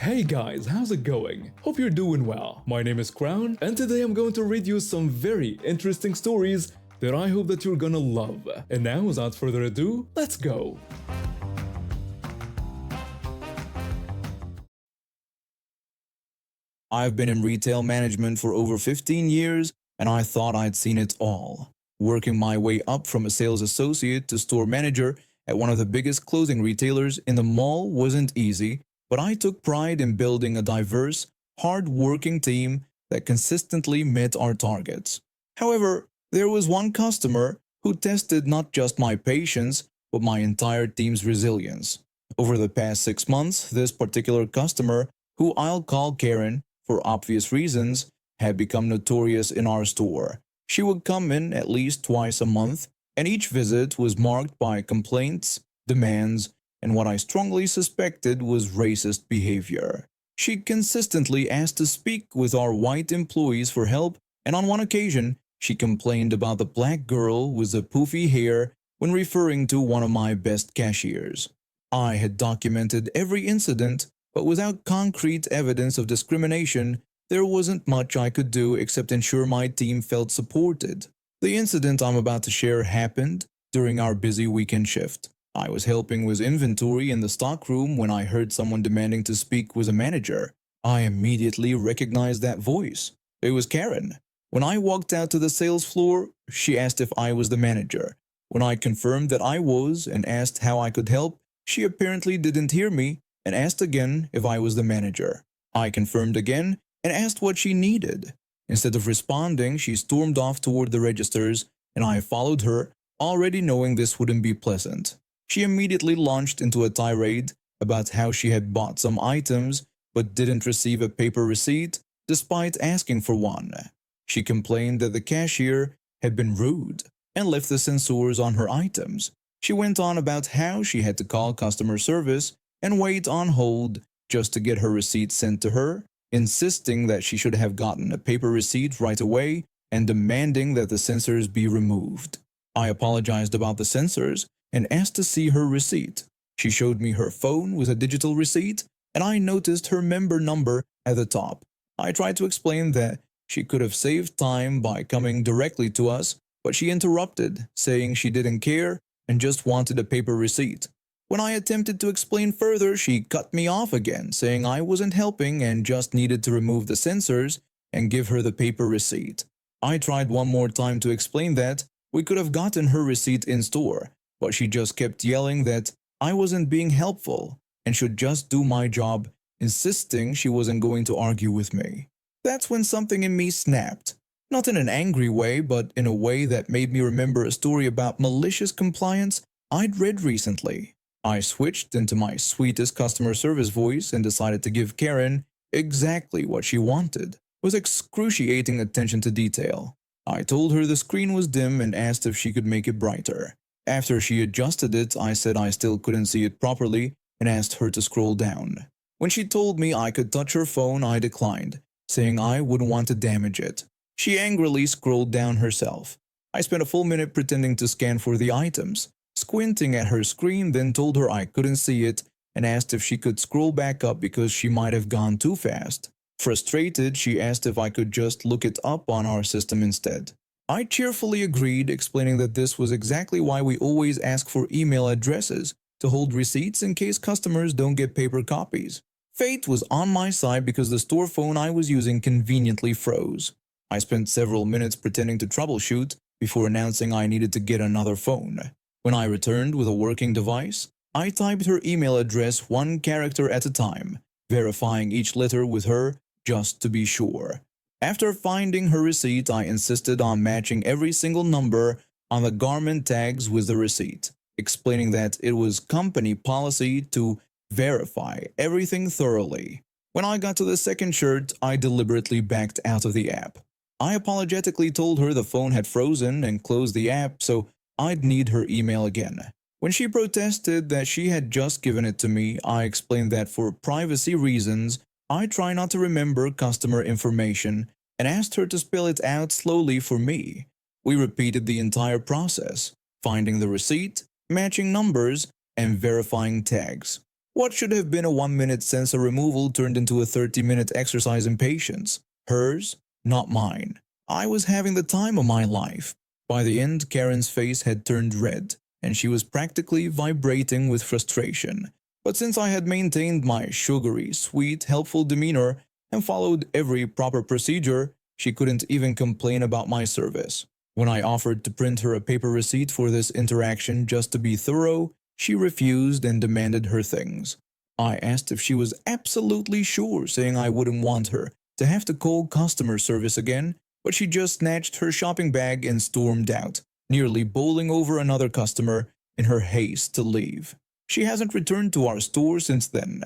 Hey guys, how's it going? Hope you're doing well. My name is Crown, and today I'm going to read you some very interesting stories that I hope that you're gonna love. And now, without further ado, let's go! I've been in retail management for over 15 years, and I thought I'd seen it all. Working my way up from a sales associate to store manager at one of the biggest clothing retailers in the mall wasn't easy, but I took pride in building a diverse, hard-working team that consistently met our targets. However, there was one customer who tested not just my patience, but my entire team's resilience. Over the past 6 months, this particular customer, who I'll call Karen for obvious reasons, had become notorious in our store. She would come in at least twice a month, and each visit was marked by complaints, demands, and what I strongly suspected was racist behavior. She consistently asked to speak with our white employees for help, and on one occasion, she complained about the black girl with the poofy hair when referring to one of my best cashiers. I had documented every incident, but without concrete evidence of discrimination, there wasn't much I could do except ensure my team felt supported. The incident I'm about to share happened during our busy weekend shift. I was helping with inventory in the stockroom when I heard someone demanding to speak with a manager. I immediately recognized that voice. It was Karen. When I walked out to the sales floor, she asked if I was the manager. When I confirmed that I was and asked how I could help, she apparently didn't hear me and asked again if I was the manager. I confirmed again and asked what she needed. Instead of responding, she stormed off toward the registers, and I followed her, already knowing this wouldn't be pleasant. She immediately launched into a tirade about how she had bought some items but didn't receive a paper receipt despite asking for one. She complained that the cashier had been rude and left the sensors on her items. She went on about how she had to call customer service and wait on hold just to get her receipt sent to her, insisting that she should have gotten a paper receipt right away and demanding that the sensors be removed. I apologized about the sensors and asked to see her receipt. She showed me her phone with a digital receipt, and I noticed her member number at the top. I tried to explain that she could have saved time by coming directly to us, but she interrupted, saying she didn't care and just wanted a paper receipt. When I attempted to explain further, she cut me off again, saying I wasn't helping and just needed to remove the sensors and give her the paper receipt. I tried one more time to explain that we could have gotten her receipt in store, but she just kept yelling that I wasn't being helpful and should just do my job, insisting she wasn't going to argue with me. That's when something in me snapped. Not in an angry way, but in a way that made me remember a story about malicious compliance I'd read recently. I switched into my sweetest customer service voice and decided to give Karen exactly what she wanted, with excruciating attention to detail. I told her the screen was dim and asked if she could make it brighter. After she adjusted it, I said I still couldn't see it properly and asked her to scroll down. When she told me I could touch her phone, I declined, saying I wouldn't want to damage it. She angrily scrolled down herself. I spent a full minute pretending to scan for the items, squinting at her screen, then told her I couldn't see it and asked if she could scroll back up because she might have gone too fast. Frustrated, she asked if I could just look it up on our system instead. I cheerfully agreed, explaining that this was exactly why we always ask for email addresses to hold receipts in case customers don't get paper copies. Fate was on my side because the store phone I was using conveniently froze. I spent several minutes pretending to troubleshoot before announcing I needed to get another phone. When I returned with a working device, I typed her email address one character at a time, verifying each letter with her just to be sure. After finding her receipt, I insisted on matching every single number on the garment tags with the receipt, explaining that it was company policy to verify everything thoroughly. When I got to the second shirt, I deliberately backed out of the app. I apologetically told her the phone had frozen and closed the app, so I'd need her email again. When she protested that she had just given it to me, I explained that for privacy reasons, I try not to remember customer information and asked her to spell it out slowly for me. We repeated the entire process, finding the receipt, matching numbers, and verifying tags. What should have been a 1-minute sensor removal turned into a 30-minute exercise in patience. Hers, not mine. I was having the time of my life. By the end, Karen's face had turned red, and she was practically vibrating with frustration. But since I had maintained my sugary, sweet, helpful demeanor and followed every proper procedure, she couldn't even complain about my service. When I offered to print her a paper receipt for this interaction just to be thorough, she refused and demanded her things. I asked if she was absolutely sure, saying I wouldn't want her to have to call customer service again, but she just snatched her shopping bag and stormed out, nearly bowling over another customer in her haste to leave. She hasn't returned to our store since then.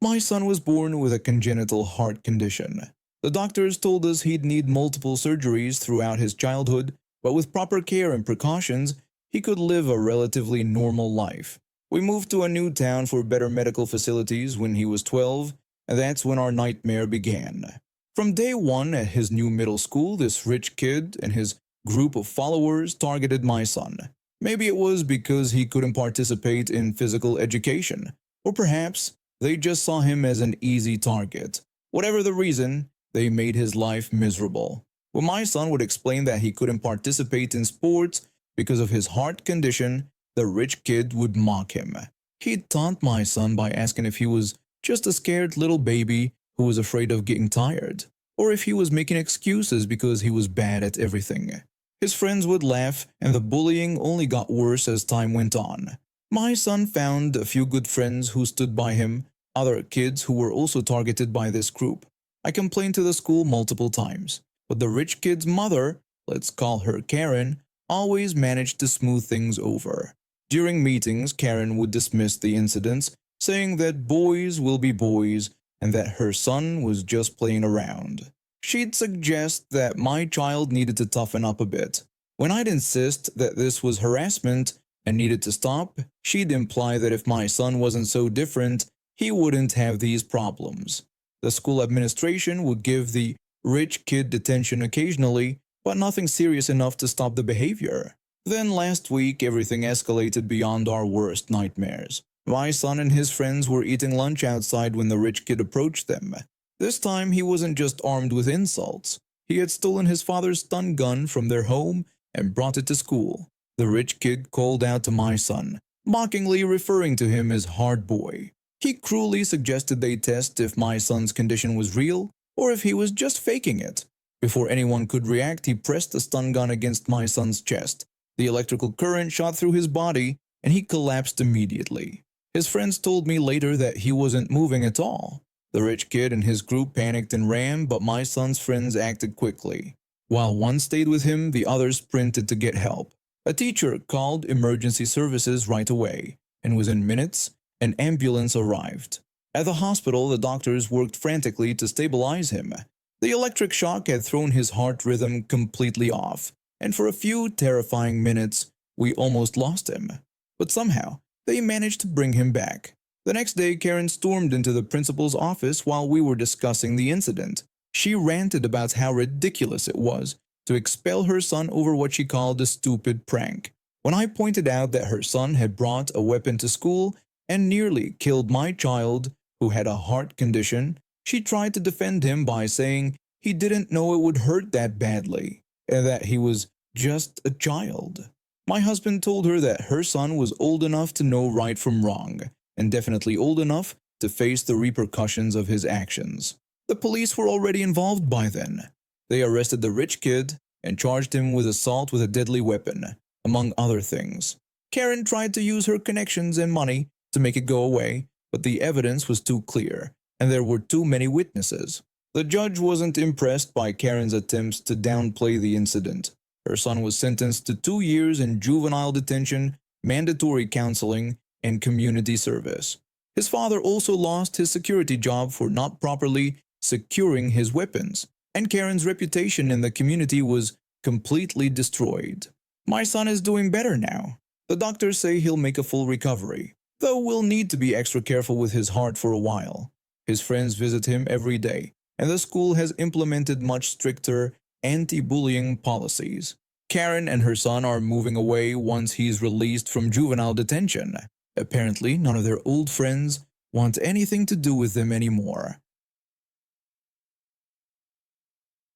My son was born with a congenital heart condition. The doctors told us he'd need multiple surgeries throughout his childhood, but with proper care and precautions, he could live a relatively normal life. We moved to a new town for better medical facilities when he was 12, and that's when our nightmare began. From day one at his new middle school, this rich kid and his group of followers targeted my son. Maybe it was because he couldn't participate in physical education, or perhaps they just saw him as an easy target. Whatever the reason, they made his life miserable. When my son would explain that he couldn't participate in sports because of his heart condition, the rich kid would mock him. He'd taunt my son by asking if he was just a scared little baby who was afraid of getting tired, or if he was making excuses because he was bad at everything. His friends would laugh, and the bullying only got worse as time went on. My son found a few good friends who stood by him, other kids who were also targeted by this group. I complained to the school multiple times, but the rich kid's mother, let's call her Karen, always managed to smooth things over. During meetings, Karen would dismiss the incidents, saying that boys will be boys and that her son was just playing around. She'd suggest that my child needed to toughen up a bit. When I'd insist that this was harassment and needed to stop, she'd imply that if my son wasn't so different, he wouldn't have these problems. The school administration would give the rich kid detention occasionally, but nothing serious enough to stop the behavior. Then last week, everything escalated beyond our worst nightmares. My son and his friends were eating lunch outside when the rich kid approached them. This time, he wasn't just armed with insults. He had stolen his father's stun gun from their home and brought it to school. The rich kid called out to my son, mockingly referring to him as hard boy. He cruelly suggested they test if my son's condition was real or if he was just faking it. Before anyone could react, he pressed the stun gun against my son's chest. The electrical current shot through his body and he collapsed immediately. His friends told me later that he wasn't moving at all. The rich kid and his group panicked and ran, but my son's friends acted quickly. While one stayed with him, the others sprinted to get help. A teacher called emergency services right away, and within minutes, an ambulance arrived. At the hospital, the doctors worked frantically to stabilize him. The electric shock had thrown his heart rhythm completely off, and for a few terrifying minutes, we almost lost him. But somehow, they managed to bring him back. The next day, Karen stormed into the principal's office while we were discussing the incident. She ranted about how ridiculous it was to expel her son over what she called a stupid prank. When I pointed out that her son had brought a weapon to school and nearly killed my child, who had a heart condition, she tried to defend him by saying he didn't know it would hurt that badly, and that he was just a child. My husband told her that her son was old enough to know right from wrong, and definitely old enough to face the repercussions of his actions. The police were already involved by then. They arrested the rich kid and charged him with assault with a deadly weapon, among other things. Karen tried to use her connections and money to make it go away, but the evidence was too clear, and there were too many witnesses. The judge wasn't impressed by Karen's attempts to downplay the incident. Her son was sentenced to 2 years in juvenile detention, mandatory counseling, and community service. His father also lost his security job for not properly securing his weapons, and Karen's reputation in the community was completely destroyed. My son is doing better now. The doctors say he'll make a full recovery, though we'll need to be extra careful with his heart for a while. His friends visit him every day, and the school has implemented much stricter anti-bullying policies. Karen and her son are moving away once he's released from juvenile detention. Apparently, none of their old friends want anything to do with them anymore.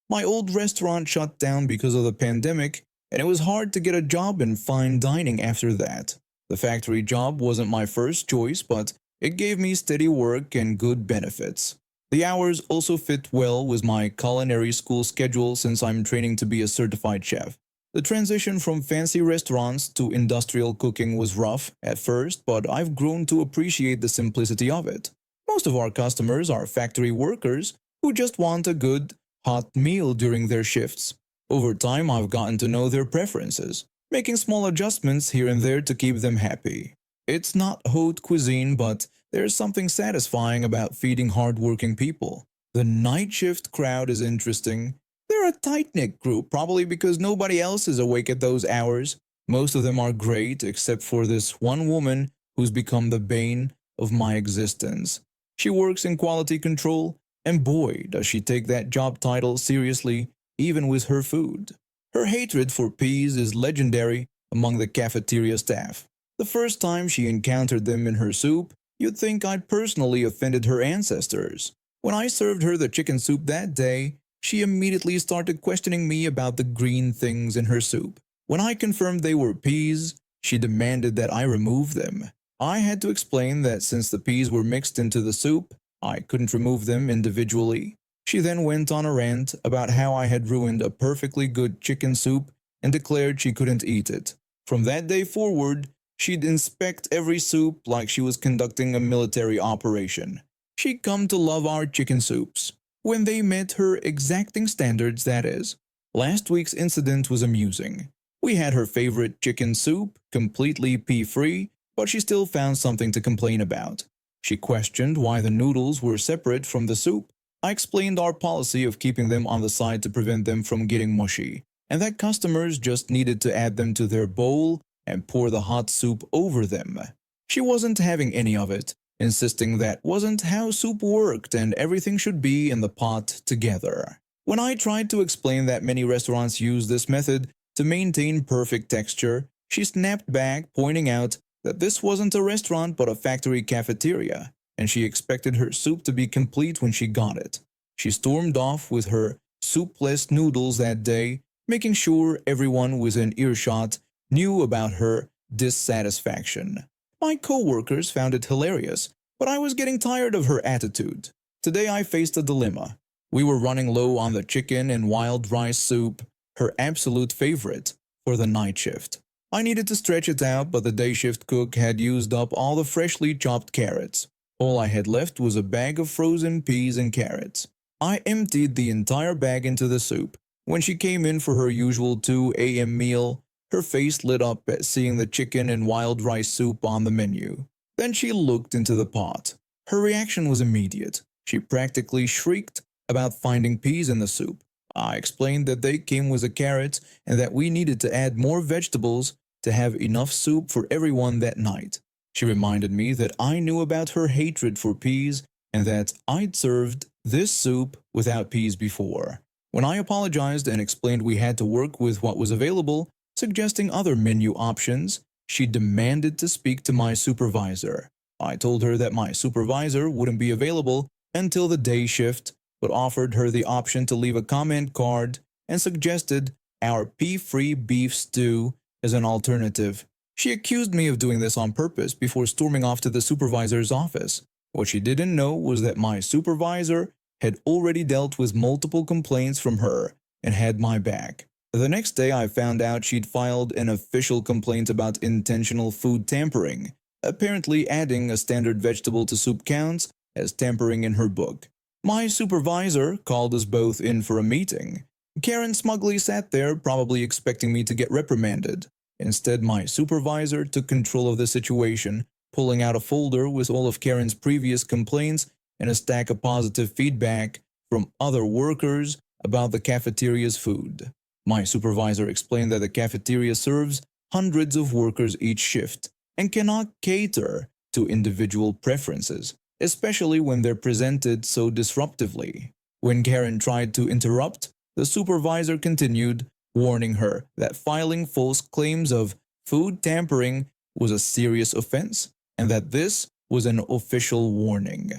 My old restaurant shut down because of the pandemic, and it was hard to get a job in fine dining after that. The factory job wasn't my first choice, but it gave me steady work and good benefits. The hours also fit well with my culinary school schedule since I'm training to be a certified chef. The transition from fancy restaurants to industrial cooking was rough at first, but I've grown to appreciate the simplicity of it. Most of our customers are factory workers who just want a good, hot meal during their shifts. Over time, I've gotten to know their preferences, making small adjustments here and there to keep them happy. It's not haute cuisine, but there's something satisfying about feeding hardworking people. The night shift crowd is interesting. They're a tight-knit group, probably because nobody else is awake at those hours. Most of them are great, except for this one woman who's become the bane of my existence. She works in quality control, and boy, does she take that job title seriously, even with her food. Her hatred for peas is legendary among the cafeteria staff. The first time she encountered them in her soup, you'd think I'd personally offended her ancestors. When I served her the chicken soup that day, she immediately started questioning me about the green things in her soup. When I confirmed they were peas, she demanded that I remove them. I had to explain that since the peas were mixed into the soup, I couldn't remove them individually. She then went on a rant about how I had ruined a perfectly good chicken soup and declared she couldn't eat it. From that day forward, she'd inspect every soup like she was conducting a military operation. She'd come to love our chicken soups, when they met her exacting standards, that is. Last week's incident was amusing. We had her favorite chicken soup, completely pea-free, but she still found something to complain about. She questioned why the noodles were separate from the soup. I explained our policy of keeping them on the side to prevent them from getting mushy, and that customers just needed to add them to their bowl and pour the hot soup over them. She wasn't having any of it, insisting that wasn't how soup worked and everything should be in the pot together. When I tried to explain that many restaurants use this method to maintain perfect texture, she snapped back, pointing out that this wasn't a restaurant but a factory cafeteria, and she expected her soup to be complete when she got it. She stormed off with her soupless noodles that day, making sure everyone within earshot knew about her dissatisfaction. My co-workers found it hilarious, but I was getting tired of her attitude. Today I faced a dilemma. We were running low on the chicken and wild rice soup, her absolute favorite, for the night shift. I needed to stretch it out, but the day shift cook had used up all the freshly chopped carrots. All I had left was a bag of frozen peas and carrots. I emptied the entire bag into the soup. When she came in for her usual 2 a.m. meal, her face lit up at seeing the chicken and wild rice soup on the menu. Then she looked into the pot. Her reaction was immediate. She practically shrieked about finding peas in the soup. I explained that they came with the carrots and that we needed to add more vegetables to have enough soup for everyone that night. She reminded me that I knew about her hatred for peas and that I'd served this soup without peas before. When I apologized and explained we had to work with what was available, suggesting other menu options, she demanded to speak to my supervisor. I told her that my supervisor wouldn't be available until the day shift, but offered her the option to leave a comment card and suggested our pea-free beef stew as an alternative. She accused me of doing this on purpose before storming off to the supervisor's office. What she didn't know was that my supervisor had already dealt with multiple complaints from her and had my back. The next day I found out she'd filed an official complaint about intentional food tampering, apparently adding a standard vegetable to soup counts as tampering in her book. My supervisor called us both in for a meeting. Karen smugly sat there, probably expecting me to get reprimanded. Instead, my supervisor took control of the situation, pulling out a folder with all of Karen's previous complaints and a stack of positive feedback from other workers about the cafeteria's food. My supervisor explained that the cafeteria serves hundreds of workers each shift and cannot cater to individual preferences, especially when they're presented so disruptively. When Karen tried to interrupt, the supervisor continued, warning her that filing false claims of food tampering was a serious offense and that this was an official warning.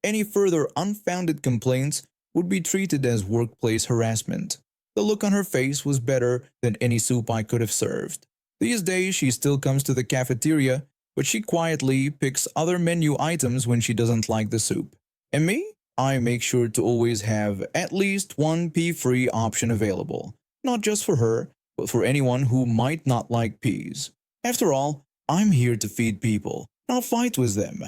Any further unfounded complaints would be treated as workplace harassment. The look on her face was better than any soup I could have served. These days, she still comes to the cafeteria, but she quietly picks other menu items when she doesn't like the soup. And me? I make sure to always have at least one pea-free option available, not just for her, but for anyone who might not like peas. After all, I'm here to feed people, not fight with them.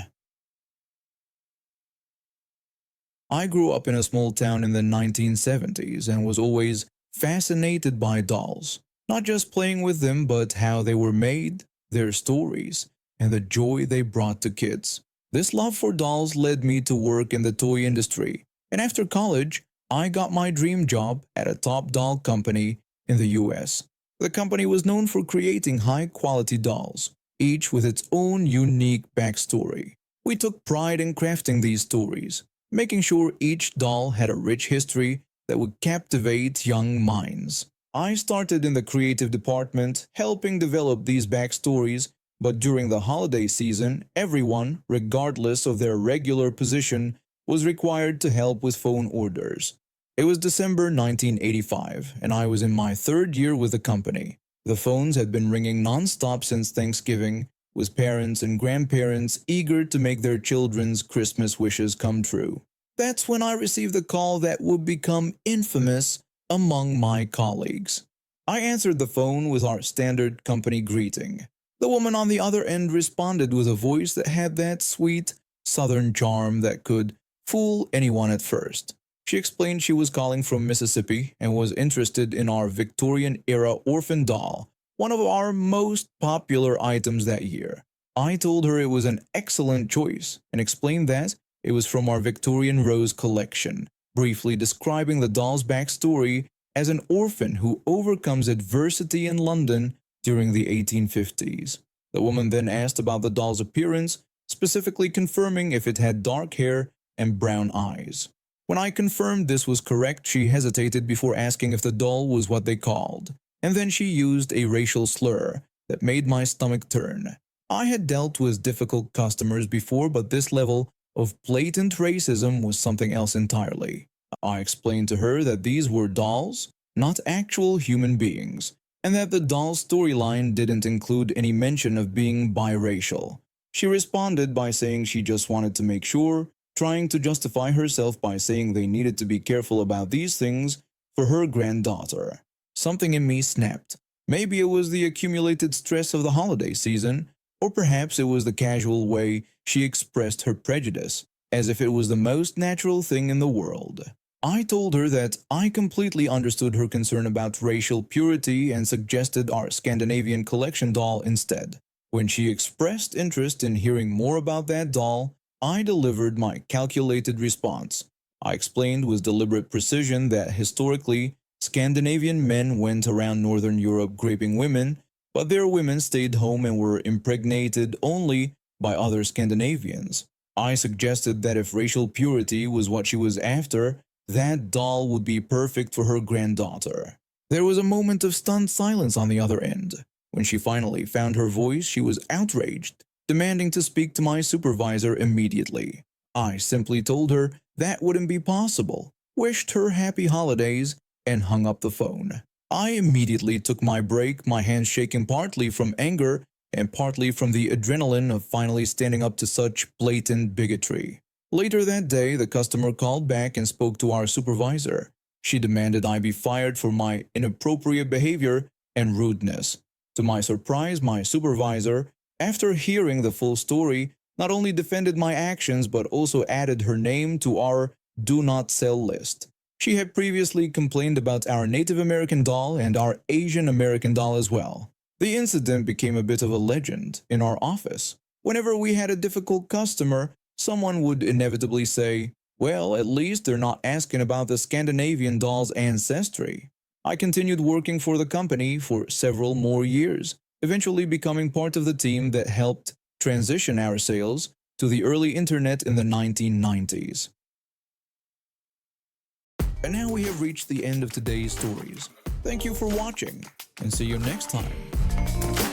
I grew up in a small town in the 1970s and was always fascinated by dolls. Not just playing with them, but how they were made, their stories, and the joy they brought to kids. This love for dolls led me to work in the toy industry, and after college, I got my dream job at a top doll company in the US. The company was known for creating high-quality dolls, each with its own unique backstory. We took pride in crafting these stories, making sure each doll had a rich history that would captivate young minds. I started in the creative department, helping develop these backstories, but during the holiday season, everyone, regardless of their regular position, was required to help with phone orders. It was December 1985, and I was in my third year with the company. The phones had been ringing non-stop since Thanksgiving, with parents and grandparents eager to make their children's Christmas wishes come true. That's when I received the call that would become infamous among my colleagues. I answered the phone with our standard company greeting. The woman on the other end responded with a voice that had that sweet, southern charm that could fool anyone at first. She explained she was calling from Mississippi and was interested in our Victorian-era orphan doll, one of our most popular items that year. I told her it was an excellent choice and explained that it was from our Victorian Rose collection, briefly describing the doll's backstory as an orphan who overcomes adversity in London during the 1850s. The woman then asked about the doll's appearance, specifically confirming if it had dark hair and brown eyes. When I confirmed this was correct, she hesitated before asking if the doll was what they called, and then she used a racial slur that made my stomach turn. I had dealt with difficult customers before, but this level of blatant racism was something else entirely. I explained to her that these were dolls, not actual human beings, and that the doll's storyline didn't include any mention of being biracial. She responded by saying she just wanted to make sure, trying to justify herself by saying they needed to be careful about these things for her granddaughter. Something in me snapped. Maybe it was the accumulated stress of the holiday season, or perhaps it was the casual way she expressed her prejudice, as if it was the most natural thing in the world. I told her that I completely understood her concern about racial purity and suggested our Scandinavian collection doll instead. When she expressed interest in hearing more about that doll, I delivered my calculated response. I explained with deliberate precision that historically, Scandinavian men went around Northern Europe raping women, but their women stayed home and were impregnated only by other Scandinavians. I suggested that if racial purity was what she was after, that doll would be perfect for her granddaughter. There was a moment of stunned silence on the other end. When she finally found her voice, she was outraged, demanding to speak to my supervisor immediately. I simply told her that wouldn't be possible, wished her happy holidays, and hung up the phone. I immediately took my break, my hands shaking partly from anger and partly from the adrenaline of finally standing up to such blatant bigotry. Later that day, the customer called back and spoke to our supervisor. She demanded I be fired for my inappropriate behavior and rudeness. To my surprise, my supervisor, after hearing the full story, not only defended my actions but also added her name to our do not sell list. She had previously complained about our Native American doll and our Asian American doll as well. The incident became a bit of a legend in our office. Whenever we had a difficult customer, someone would inevitably say, "Well, at least they're not asking about the Scandinavian doll's ancestry." I continued working for the company for several more years, eventually becoming part of the team that helped transition our sales to the early internet in the 1990s. And now we have reached the end of today's stories. Thank you for watching, and see you next time.